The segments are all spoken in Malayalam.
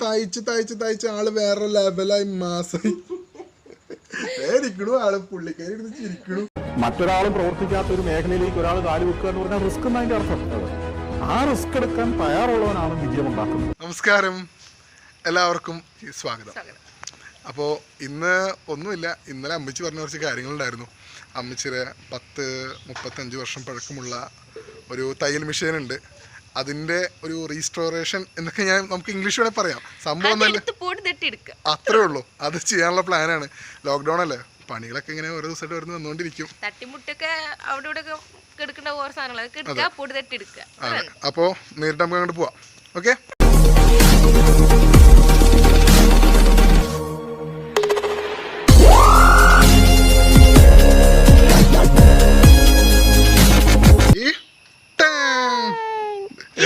തയ്ച്ച് ആള് വേറെ ലെവലായി മാസായി ഇരിക്കണു. ആള് പുള്ളിക്കാരി ഇരുന്ന് ചിരിക്കണു. മറ്റൊരാളും പ്രവർത്തിക്കാത്ത ഒരു മേഖലയിലേക്ക് ഒരാൾ കാല് വെക്കുക എന്ന് പറഞ്ഞാൽ റിസ്ക് എന്നതിന്റെ അർത്ഥം. ആ റിസ്ക് എടുക്കാൻ തയ്യാറുള്ളവനാണ് വിജയം ഉണ്ടാക്കുന്നത്. നമസ്കാരം, എല്ലാവർക്കും സ്വാഗതം. അപ്പോൾ ഇന്ന് ഒന്നുമില്ല, ഇന്നലെ അമ്മച്ചി പറഞ്ഞ കുറച്ച് കാര്യങ്ങളുണ്ടായിരുന്നു. അമ്മച്ചിയുടെ 35 വർഷം പഴക്കമുള്ള ഒരു തയ്യൽ മെഷീൻ ഉണ്ട്. അതിൻ്റെ ഒരു റീസ്റ്റോറേഷൻ എന്നൊക്കെ നമുക്ക് ഇംഗ്ലീഷ് വേണേൽ പറയാം. സംഭവം അത്രേ ഉള്ളൂ. അത് ചെയ്യാനുള്ള പ്ലാനാണ്. ലോക്ക്ഡൗൺ അല്ലേ, പണികളൊക്കെ ഇങ്ങനെ ഓരോ ദിവസമായിട്ട് വരുന്ന വന്നുകൊണ്ടിരിക്കും. അപ്പോൾ നേരിട്ട് നമുക്ക് അങ്ങോട്ട് പോവാം. ഓക്കെ,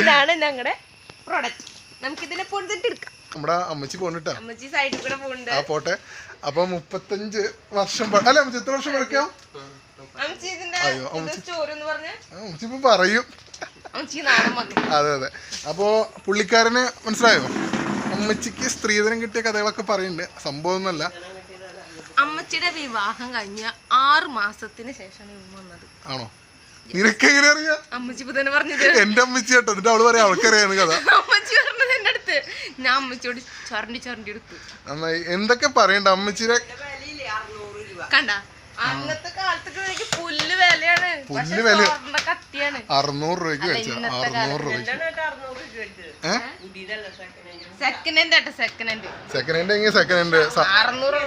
ഇതാണ് ഞങ്ങളുടെ പ്രോഡക്റ്റ്. നമുക്ക് ഇതിനെ പൊടിതിട്ടെടുക്കാം. നമ്മുടെ അമ്മച്ചി പോണിട്ടാ, അമ്മച്ചി സൈഡിൽ കൂടെ പോകുന്നുണ്ട്. ആ പോട്ടെ. അപ്പൊ 35 വർഷം അല്ല അമ്മച്ചി എത്ര വർഷം പഴക്കാം? അമ്മച്ചി ഇപ്പൊ പറയും. അതെ അതെ. അപ്പോ പുള്ളിക്കാരന് മനസ്സിലായോ? അമ്മച്ചിക്ക് സ്ത്രീധനം കിട്ടിയ കഥകളൊക്കെ പറയുന്നുണ്ട്. സംഭവം ഒന്നല്ല. അമ്മച്ചിയുടെ വിവാഹം കഴിഞ്ഞ 6 മാസത്തിന് ശേഷമാണ് വന്നത്. ആണോ? നിനക്ക് എങ്ങനെ അറിയാം? അമ്മച്ചി തന്നെ പറഞ്ഞത്. എന്റെ അമ്മച്ചി കേട്ടോ. എന്നിട്ട് അവള് പറയാം അവൾക്കറിയാന്ന് കഥ. അമ്മച്ചി പറഞ്ഞത് എന്റെ അടുത്ത്. ഞാൻ അമ്മച്ചിയോട് ചൊരണ്ടി എടുത്തു. നന്നായി. എന്തൊക്കെ പറയണ്ട അമ്മച്ചിയുടെ. കണ്ട, അന്നത്തെ കാലത്തൊക്കെ പുല്ല് വിലയാണ്. പുല്ല് വില കത്തിയാണ്. 600 രൂപയ്ക്ക് വെച്ചാ. 600 രൂപയ്ക്ക് സെക്കൻഡ് ഹാൻഡ്. സെക്കൻഡ് എങ്ങനെ സെക്കൻഡ് ഹാൻഡ് 600.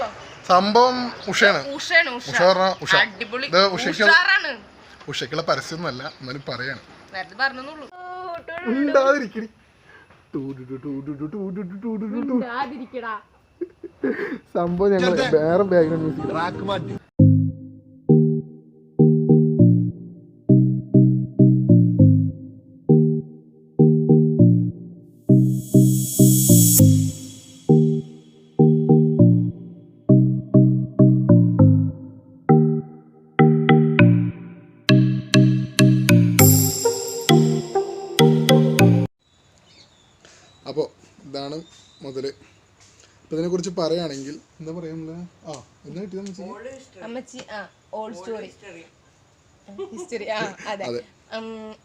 സംഭവം ഉഷയാണ്. ഉഷ അടിപൊളി. ഉഷയ്ക്കുള്ള പരസ്യമൊന്നുമല്ല, എന്നാലും പറയാണ്. സംഭവം ഞങ്ങൾ വേറെ ബാക്ക്ഗ്രൗണ്ട് മ്യൂസിക്. അപ്പോൾ ഇതാണ് മുതല്. അപ്പോൾ ഇതിനെക്കുറിച്ച് പറയുകയാണെങ്കിൽ എന്താ പറയുന്നത്? എന്താ കിട്ടിയത് അമ്മച്ചി? Old story history. അതെ,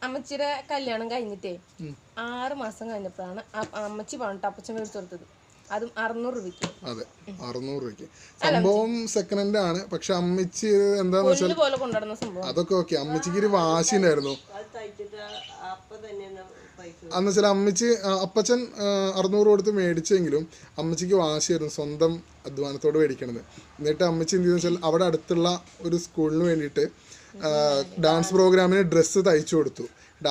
അമ്മച്ചിയുടെ കല്യാണം കഴിഞ്ഞിട്ടേ 6 മാസം കഴിഞ്ഞപ്പോഴാണ് അമ്മച്ചി പറഞ്ഞിട്ട് അപ്പച്ചൻ മേടിച്ചു കൊടുത്തത്. അതും 600 രൂപയ്ക്ക്. അതെ, 600 രൂപയ്ക്ക്. സംഭവം സെക്കൻഡ് ഹാൻഡ് ആണ്. പക്ഷെ അമ്മച്ചി എന്താന്ന് വെച്ചാൽ അതൊക്കെ ഓക്കെ. അമ്മച്ചിക്ക് ഒരു വാശി ഉണ്ടായിരുന്നു. അന്ന് വെച്ചാൽ അപ്പച്ചൻ 600 കൊടുത്ത് മേടിച്ചെങ്കിലും അമ്മച്ചിക്ക് വാശിയായിരുന്നു സ്വന്തം അധ്വാനത്തോട് മേടിക്കണത്. എന്നിട്ട് അമ്മച്ചി എന്ത് ചെയ്യുന്ന വെച്ചാൽ അവിടെ അടുത്തുള്ള ഒരു സ്കൂളിന് വേണ്ടിയിട്ട് ഡാൻസ് പ്രോഗ്രാമിന് ഡ്രസ്സ് തയ്ച്ചു കൊടുത്തു.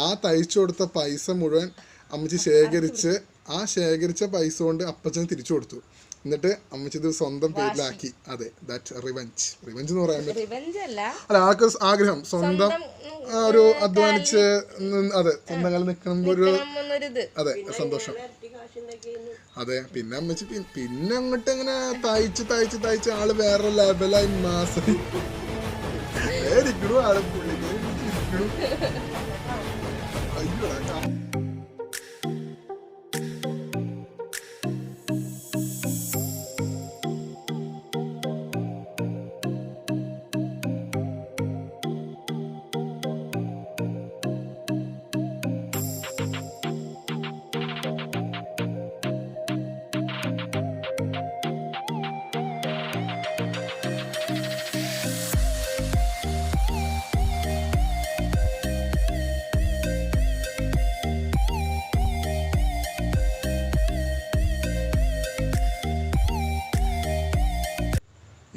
ആ തയ്ച്ചു കൊടുത്ത പൈസ മുഴുവൻ അമ്മച്ചി ശേഖരിച്ച പൈസ കൊണ്ട് അപ്പച്ചന് തിരിച്ചു കൊടുത്തു. എന്നിട്ട് അമ്മച്ചി ഇത് സ്വന്തം പേരിലാക്കി. അതെ, ദാറ്റ് റിവെഞ്ച് എന്ന് പറയാൻ പറ്റും. അല്ല, ആൾക്ക് ആഗ്രഹം സ്വന്തം ഒരു അധ്വാനിച്ച് അതെ സ്വന്തം കാലം നിൽക്കുമ്പോ ഒരു അതെ സന്തോഷം. അതെ, പിന്നെ അമ്മച്ചി പിന്നെ അങ്ങോട്ട് അങ്ങനെ തയ്ച്ച് ആള് വേറെ ലെവലായി മാസായി ഇരിക്കണു. ആള് പുള്ളിക്കണു. അയ്യോടാ.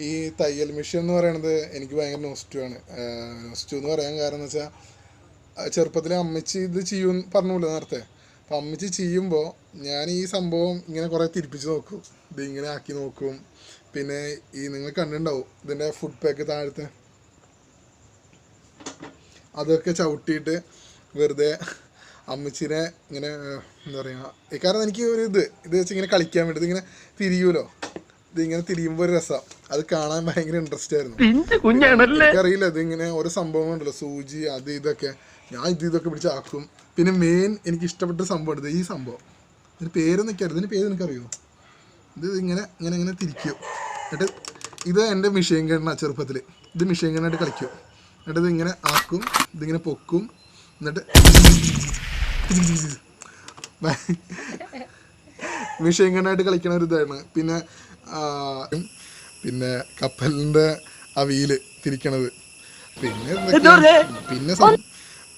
ഈ തയ്യൽ മെഷീൻ എന്ന് പറയുന്നത് എനിക്ക് ഭയങ്കര നൊസ്റ്റു എന്ന് പറയാൻ കാരണം എന്ന് വെച്ചാൽ ചെറുപ്പത്തിൽ അമ്മച്ചി ഇത് ചെയ്യും പറഞ്ഞല്ലോ നേരത്തെ. അപ്പം അമ്മച്ചി ചെയ്യുമ്പോൾ ഞാൻ ഈ സംഭവം ഇങ്ങനെ കുറേ തിരിപ്പിച്ച് നോക്കും. ഇത് ഇങ്ങനെ ആക്കി നോക്കും. പിന്നെ ഈ നിങ്ങൾ കണ്ടിട്ടുണ്ടാവും ഇതിൻ്റെ ഫുഡ് പാക്ക് താഴത്തെ അതൊക്കെ ചവിട്ടിയിട്ട് വെറുതെ അമ്മച്ചിനെ ഇങ്ങനെ എന്താ പറയുക. കാരണം എനിക്ക് ഒരു ഇത് വെച്ച് ഇങ്ങനെ കളിക്കാൻ വേണ്ടി ഇതിങ്ങനെ തിരിയുമല്ലോ. ഇതിങ്ങനെ തിരിയുമ്പോൾ ഒരു രസം, അത് കാണാൻ ഭയങ്കര ഇൻട്രസ്റ്റ് ആയിരുന്നു. എനിക്കറിയില്ല ഇതിങ്ങനെ ഓരോ സംഭവം ഉണ്ടല്ലോ, സൂചി അത് ഇതൊക്കെ ഞാൻ ഇതൊക്കെ പിടിച്ചാക്കും. പിന്നെ മെയിൻ എനിക്ക് ഇഷ്ടപ്പെട്ട സംഭവം ഉണ്ട് ഈ സംഭവം. ഇതിന് പേരൊന്നും എനിക്കറിയാം. ഇതിന് പേര് നിനക്കറിയോ? ഇത് ഇങ്ങനെ ഇങ്ങനെ ഇങ്ങനെ തിരിക്കും. എന്നിട്ട് ഇത് എൻ്റെ മിഷീൻ ഗണ്ണാണ് ചെറുപ്പത്തിൽ. ഇത് മിഷീൻ ഗണ്ണായിട്ട് കളിക്കും. എന്നിട്ട് ഇതിങ്ങനെ ആക്കും, ഇതിങ്ങനെ പൊക്കും, എന്നിട്ട് മിഷീൻ ഗണ്ണായിട്ട് കളിക്കണ ഒരു ഇതാണ്. പിന്നെ കപ്പലിൻ്റെ ആ വീല് തിരിക്കണത്,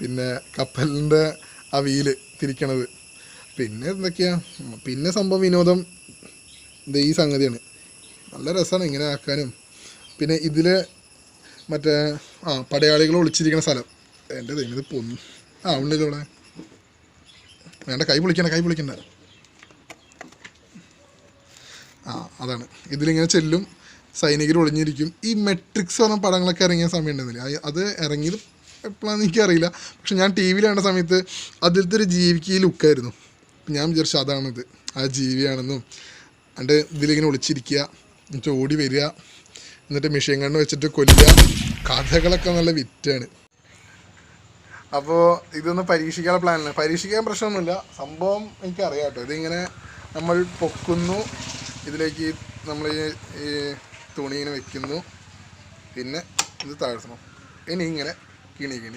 പിന്നെ കപ്പലിൻ്റെ ആ വീല് തിരിക്കണത്, പിന്നെ എന്തൊക്കെയാ, പിന്നെ സംഭവം വിനോദം ഇത് ഈ സംഗതിയാണ്. നല്ല രസമാണ് ഇങ്ങനെ ആക്കാനും. പിന്നെ ഇതിൽ മറ്റേ പടയാളികൾ ഒളിച്ചിരിക്കുന്ന സ്ഥലം. എൻ്റെ ദൈവം ഇത് പൊന്നു ഉള്ളിലൂടെ വേണ്ട, കൈ പൊളിക്കണ്ട. അതാണ്. ഇതിലിങ്ങനെ ചെല്ലും, സൈനികർ ഒളിഞ്ഞിരിക്കും. ഈ മെട്രിക്സ് പറഞ്ഞ പടങ്ങളൊക്കെ ഇറങ്ങിയ സമയം ഉണ്ടെന്നില്ല, അത് ഇറങ്ങിയത് എപ്പോഴാണെന്ന് എനിക്കറിയില്ല. പക്ഷെ ഞാൻ ടി വിയിൽ കണ്ട സമയത്ത് അതിലത്തെ ഒരു ജീവിക്ക് ഈ ലുക്കായിരുന്നു. ഞാൻ വിചാരിച്ചു അതാണിത്, ആ ജീവിയാണെന്നും. എന്നിട്ട് ഇതിലിങ്ങനെ ഒളിച്ചിരിക്കുക, എന്നിട്ട് ഓടി വരിക, എന്നിട്ട് മിഷീൻ ഗണ്ണ് വെച്ചിട്ട് കൊല്ലുക. കഥകളൊക്കെ നല്ല വിറ്റാണ്. അപ്പോൾ ഇതൊന്ന് പരീക്ഷിക്കാനുള്ള പ്ലാനില്ല. പരീക്ഷിക്കാൻ പ്രശ്നമൊന്നുമില്ല, സംഭവം എനിക്കറിയാം കേട്ടോ. ഇതിങ്ങനെ നമ്മൾ പൊക്കുന്നു, ഇതിലേക്ക് നമ്മൾ ഈ തുണി ഇങ്ങനെ വെക്കുന്നു, പിന്നെ ഇത് താഴ്ത്തണം. ഇനി ഇങ്ങനെ കിണി ഇതിങ്ങനെ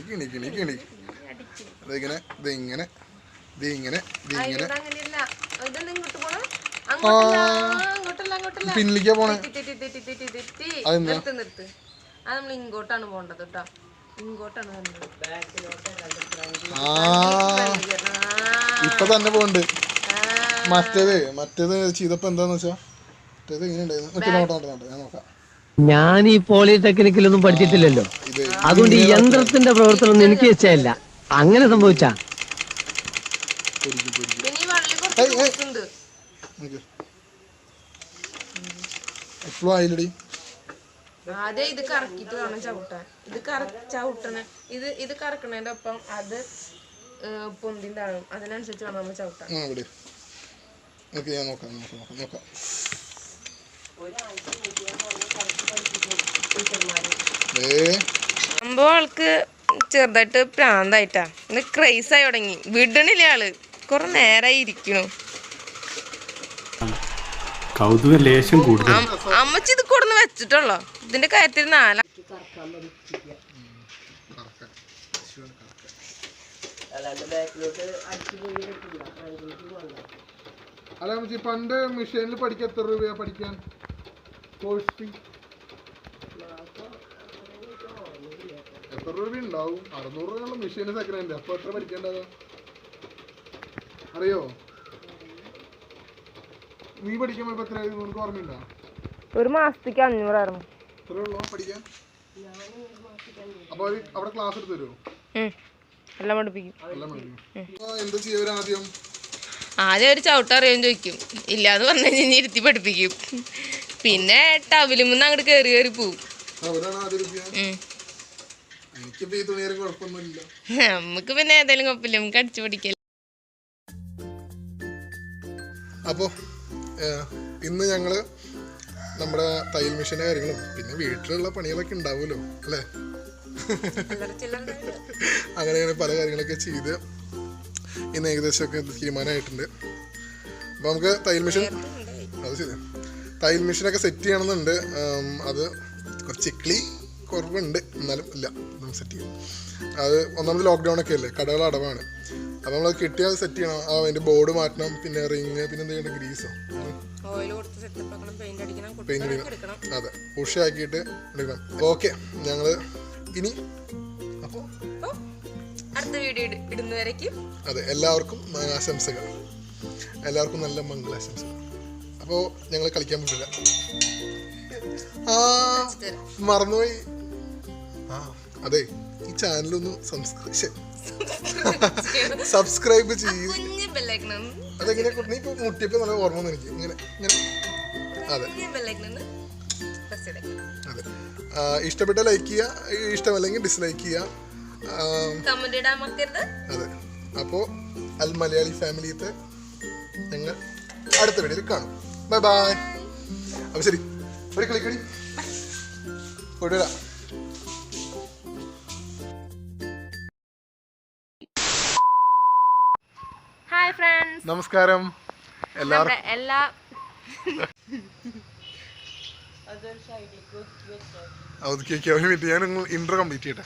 പിന്നിലേക്കാ പോണേ. ഇങ്ങോട്ടാണ് പോണ്ടത് കേട്ടോ, ഇങ്ങോട്ടാണ്. ഇപ്പൊ തന്നെ പോണ്ട്. മറ്റേത് ചെയ്തപ്പോ എന്താന്ന് വെച്ചാ മറ്റേത് ഇങ്ങനെ ഉണ്ടായിരുന്നു. ഞാൻ നോക്കാം. ഞാൻ ഈ പോളിടെക്നിക്കിലൊന്നും പഠിച്ചിട്ടില്ലല്ലോ, അതുകൊണ്ട് ഈ യന്ത്രത്തിന്റെ പ്രവർത്തനം എനിക്ക് ഇഷ്ടമല്ല. അങ്ങനെ സംഭവിച്ചാ എപ്പോഴും ആയില്ലടി. ആദ്യം ഇത് കറക്കിട്ട് വേണം ചവിട്ടാൻ. ചവിട്ടണ ഇത് കറക്കണതിന്റെ ഒപ്പം അത് പൊന്തിൻ താഴും, അതിനനുസരിച്ച് വേണം നമ്മൾ ചവിട്ടാൻ. ഞാൻ നോക്കാം. സംഭവം ആൾക്ക് ചെറുതായിട്ട് പ്രാന്തായിട്ടാ, ഇന്ന് ക്രൈസായി തുടങ്ങി. വിടണില്ല ആള്, കുറെ നേരായി ഇരിക്കണു. കൗതുക ലേശം കൂടുതൽ. അമ്മച്ചി ഇത് കൊടുന്ന് വെച്ചിട്ടുള്ളോ, ഇതിന്റെ കാര്യത്തിൽ നാലാ. അല്ല അമ്മച്ചി, പണ്ട് മെഷീനിൽ പഠിക്കാൻ എത്ര രൂപയാ പഠിക്കാൻ? കോഴ്സ് ഫീ എത്ര രൂപ ഉണ്ടാവും? 600 രൂപയുള്ള മെഷീന് സെക്കൻഡ് ഹാൻഡ്. അപ്പൊ എത്ര പഠിക്കേണ്ടത് അറിയോ? നീ പഠിക്കാൻ പോയപ്പോ എത്ര നിനക്ക് ഓർമ്മയുണ്ടോ? ഒരു മാസത്തേക്ക് 500 ആയിരുന്നു. എത്ര ഉള്ളോ പഠിക്കാൻ? അപ്പൊ അവിടെ ക്ലാസ് എടുത്ത് തരുമോ? എല്ലാം പഠിപ്പിക്കും. എന്താ ചെയ്യവര് ആദ്യം ഒരു ചവിട്ടറിയാൻ ചോദിക്കും, ഇല്ലാന്ന് പറഞ്ഞു കഴിഞ്ഞാൽ ഇരുത്തി പഠിപ്പിക്കും. പിന്നെ ടവിലുമെന്ന് അങ്ങോട്ട് കയറി പോവും. നമുക്ക് പിന്നെ ഏതായാലും കുഴപ്പമില്ല, നമുക്ക് അടിച്ചു പഠിക്കല്. അപ്പോൾ ഇന്ന് ഞങ്ങള് നമ്മുടെ തയ്യൽ മെഷീൻ്റെ കാര്യങ്ങളും പിന്നെ വീട്ടിലുള്ള പണികളൊക്കെ ഉണ്ടാവുമല്ലോ അല്ലേ, അങ്ങനെ പല കാര്യങ്ങളൊക്കെ ചെയ്ത് ഇന്ന് ഏകദേശമൊക്കെ തീരുമാനമായിട്ടുണ്ട്. അപ്പോൾ നമുക്ക് തയ്യൽ മെഷീനൊക്കെ സെറ്റ് ചെയ്യണമെന്നുണ്ട്. അത് കുറച്ച് ഇക്ലി കുറവുണ്ട്, എന്നാലും ഇല്ല നമുക്ക് സെറ്റ് ചെയ്യും. അത് ഒന്നാമത് ലോക്ക്ഡൗൺ ഒക്കെ അല്ലേ, കടകൾ അടവാണ്. അപ്പോൾ നമ്മളത് കിട്ടിയാൽ സെറ്റ് ചെയ്യണം. അതിൻ്റെ ബോർഡ് മാറ്റണം, പിന്നെ റിങ്, പിന്നെ എന്താ ചെയ്യണം, ഗ്രീസോ പെയിന്റ് അടിക്കണം. അതെ, ഉഷയാക്കിയിട്ട് എടുക്കണം. ഓക്കെ, ഞങ്ങൾ ഇനി അപ്പോൾ അടുത്ത വീഡിയോ ഇടുന്നവരേക്കും അതെ എല്ലാവർക്കും ആശംസകൾ, എല്ലാവർക്കും നല്ല മംഗളാശംസകൾ. അപ്പോൾ ഞങ്ങൾ കളിക്കാൻ പറ്റില്ല, മറന്നുപോയി. അതെ, ഈ ചാനലൊന്ന് സബ്സ്ക്രൈബ് ചെയ്യും. അതെങ്ങനെ നീ ഇപ്പൊ മുട്ടിയപ്പോ നല്ല ഓർമ്മ വന്നു എനിക്ക്. ഇങ്ങനെ അതെ അതെ, ഇഷ്ടപ്പെട്ട ലൈക്ക് ചെയ്യുക, ഇഷ്ടമല്ലെങ്കിൽ ഡിസ്ലൈക്ക് ചെയ്യുക. അതെ, അപ്പോൾ അൽ മലയാളി ഫാമിലിത്തെ ഞങ്ങൾ അടുത്ത വീഡിയോയിൽ കാണും. Bye bye. അപ്പൊ ശരി, ഒരു കളിക്കടി കൊണ്ടുവരാം. ഹായ് ഫ്രണ്ട്സ്, നമസ്കാരം. എല്ലാവർക്കും എല്ലാ അവർക്ക് ഒരു മിനിറ്റ് ഞാൻ ഇൻട്രോ കംപ്ലീറ്റ് ചെയ്യട്ടെ.